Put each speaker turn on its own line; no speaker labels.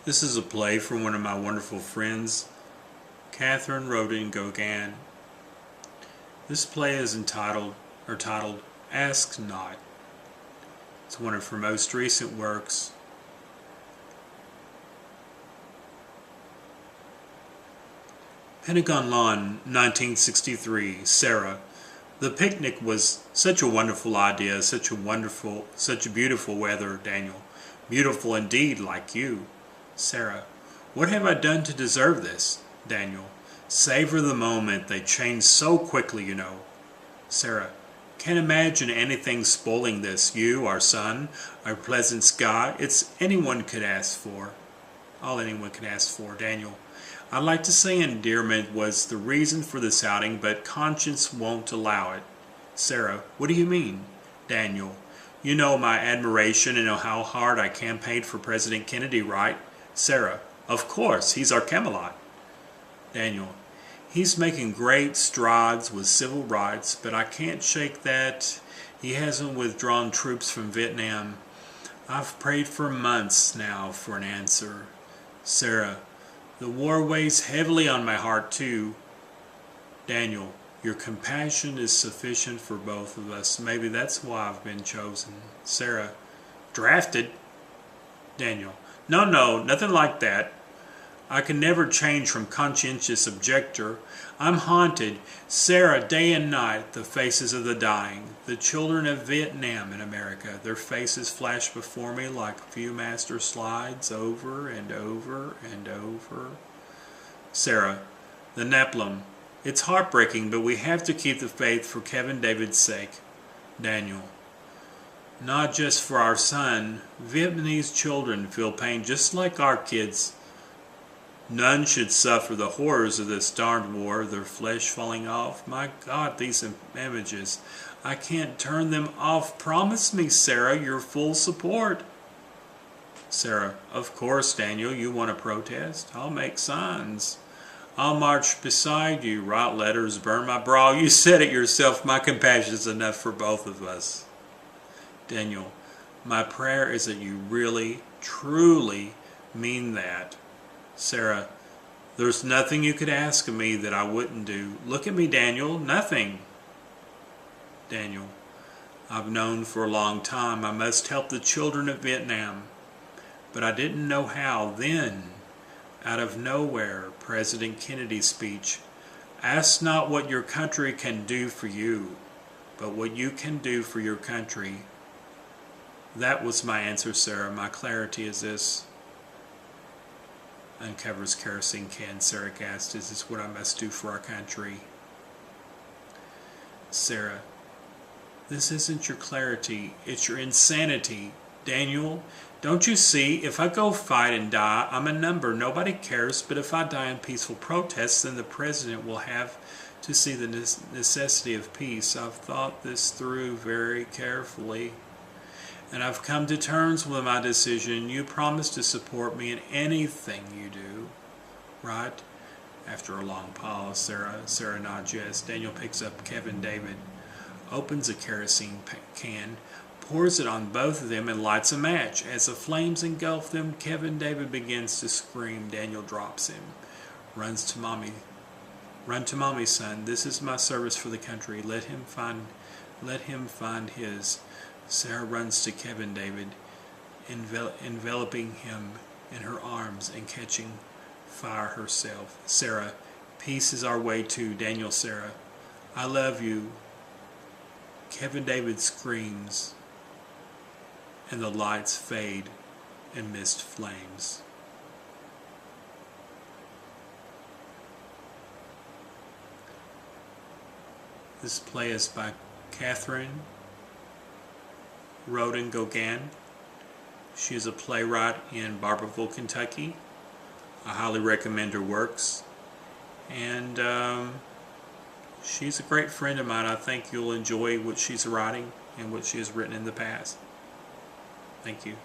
This is a play from one of my wonderful friends, Catherine Rhoden-Goguen. This play is titled Ask Not. It's one of her most recent works. Pentagon Lawn, 1963. Sarah. The picnic was such a wonderful idea, such beautiful weather, Daniel. Beautiful indeed, like you. Sarah. What have I done to deserve this? Daniel. Savor the moment. They change so quickly, you know. Sarah. Can't imagine anything spoiling this. You, our sun, our pleasant sky. It's anyone could ask for. All anyone could ask for. Daniel. I'd like to say endearment was the reason for this outing, but conscience won't allow it. Sarah. What do you mean? Daniel. You know my admiration and know how hard I campaigned for President Kennedy, right? Sarah. Of course, he's our Camelot. Daniel. He's making great strides with civil rights, but I can't shake that he hasn't withdrawn troops from Vietnam. I've prayed for months now for an answer. Sarah. The war weighs heavily on my heart too. Daniel. Your compassion is sufficient for both of us. Maybe that's why I've been chosen. Sarah. Drafted? Daniel. No, nothing like that. I can never change from conscientious objector. I'm haunted, Sarah, day and night, the faces of the dying, the children of Vietnam in America. Their faces flash before me like Viewmaster slides over and over and over. Sarah, the Nephilim. It's heartbreaking, but we have to keep the faith for Kevin David's sake. Daniel. Not just for our son. Vietnamese children feel pain just like our kids. None should suffer the horrors of this darned war, their flesh falling off. My God, these images. I can't turn them off. Promise me, Sarah, your full support. Sarah. Of course, Daniel, you want to protest? I'll make signs. I'll march beside you, write letters, burn my bra. You said it yourself. My compassion is enough for both of us. Daniel, my prayer is that you really, truly mean that. Sarah, there's nothing you could ask of me that I wouldn't do. Look at me, Daniel, nothing. Daniel, I've known for a long time I must help the children of Vietnam, but I didn't know how. Then, out of nowhere, President Kennedy's speech, ask not what your country can do for you, but what you can do for your country. That was my answer, Sarah. My clarity is this. Uncovers kerosene can. Sarah asked, is this what I must do for our country? Sarah, this isn't your clarity. It's your insanity. Daniel, don't you see? If I go fight and die, I'm a number. Nobody cares. But if I die in peaceful protest, then the president will have to see the necessity of peace. I've thought this through very carefully, and I've come to terms with my decision. You promise to support me in anything you do, right? After a long pause, Sarah nods yes. Daniel picks up Kevin David, opens a kerosene can, pours it on both of them, and lights a match. As the flames engulf them, Kevin David begins to scream. Daniel drops him, runs to mommy. Run to mommy, son. This is my service for the country. Let him find his. Sarah runs to Kevin David, enveloping him in her arms and catching fire herself. Sarah, peace is our way too. Daniel, Sarah, I love you. Kevin David screams, and the lights fade in mist flames. This play is by Catherine Rhoden-Goguen. She is a playwright in Barberville, Kentucky. I highly recommend her works. And she's a great friend of mine. I think you'll enjoy what she's writing and what she has written in the past. Thank you.